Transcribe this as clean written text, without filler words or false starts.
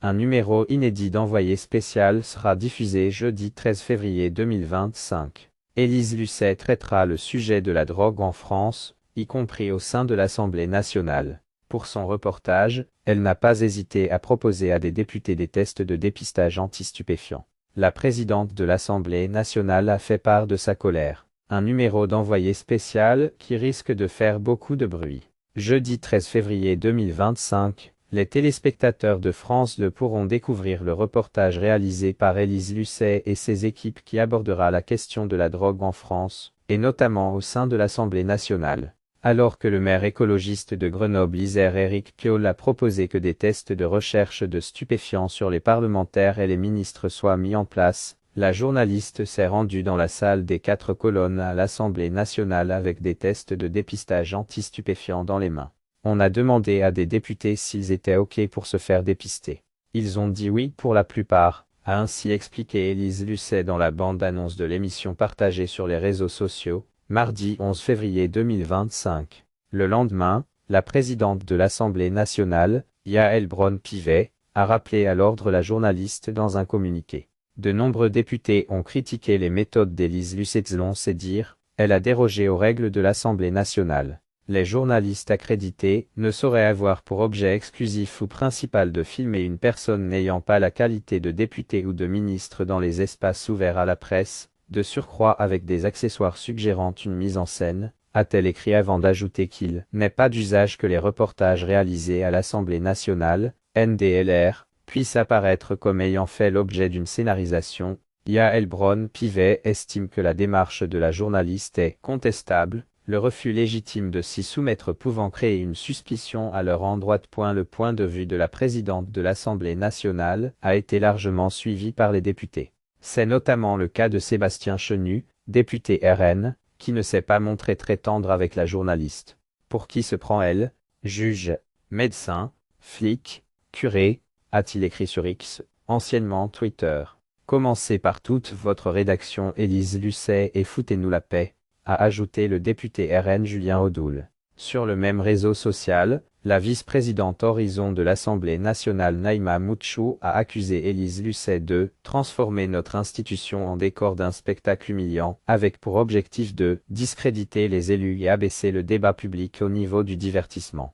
Un numéro inédit d'Envoyé spécial sera diffusé jeudi 13 février 2025. Élise Lucet traitera le sujet de la drogue en France, y compris au sein de l'Assemblée nationale. Pour son reportage, elle n'a pas hésité à proposer à des députés des tests de dépistage anti-stupéfiants. La présidente de l'Assemblée nationale a fait part de sa colère. Un numéro d'Envoyé spécial qui risque de faire beaucoup de bruit. Jeudi 13 février 2025, les téléspectateurs de France 2 pourront découvrir le reportage réalisé par Élise Lucet et ses équipes qui abordera la question de la drogue en France, et notamment au sein de l'Assemblée nationale. Alors que le maire écologiste de Grenoble-Isère Éric Piolle a proposé que des tests de recherche de stupéfiants sur les parlementaires et les ministres soient mis en place, la journaliste s'est rendue dans la salle des 4 colonnes à l'Assemblée nationale avec des tests de dépistage anti-stupéfiants dans les mains. On a demandé à des députés s'ils étaient OK pour se faire dépister. Ils ont dit oui pour la plupart, a ainsi expliqué Élise Lucet dans la bande-annonce de l'émission partagée sur les réseaux sociaux, mardi 11 février 2025. Le lendemain, la présidente de l'Assemblée nationale, Yaël Braun-Pivet, a rappelé à l'ordre la journaliste dans un communiqué. De nombreux députés ont critiqué les méthodes d'Élise Lucet selon ses dires, elle a dérogé aux règles de l'Assemblée nationale. Les journalistes accrédités ne sauraient avoir pour objet exclusif ou principal de filmer une personne n'ayant pas la qualité de député ou de ministre dans les espaces ouverts à la presse, de surcroît avec des accessoires suggérant une mise en scène, a-t-elle écrit avant d'ajouter qu'il n'est pas d'usage que les reportages réalisés à l'Assemblée nationale, NDLR, puissent apparaître comme ayant fait l'objet d'une scénarisation. Yaël Braun-Pivet estime que la démarche de la journaliste est contestable, le refus légitime de s'y soumettre pouvant créer une suspicion à leur endroit. Le point de vue de la présidente de l'Assemblée nationale a été largement suivi par les députés. C'est notamment le cas de Sébastien Chenu, député RN, qui ne s'est pas montré très tendre avec la journaliste. Pour qui se prend elle, juge, médecin, flic, curé, a-t-il écrit sur X, anciennement Twitter. Commencez par toute votre rédaction Élise Lucet et foutez-nous la paix, a ajouté le député RN Julien Audoul. Sur le même réseau social, la vice-présidente Horizon de l'Assemblée nationale Naïma Mouchou a accusé Élise Lucet de « transformer notre institution en décor d'un spectacle humiliant » avec pour objectif de « discréditer les élus et abaisser le débat public au niveau du divertissement ».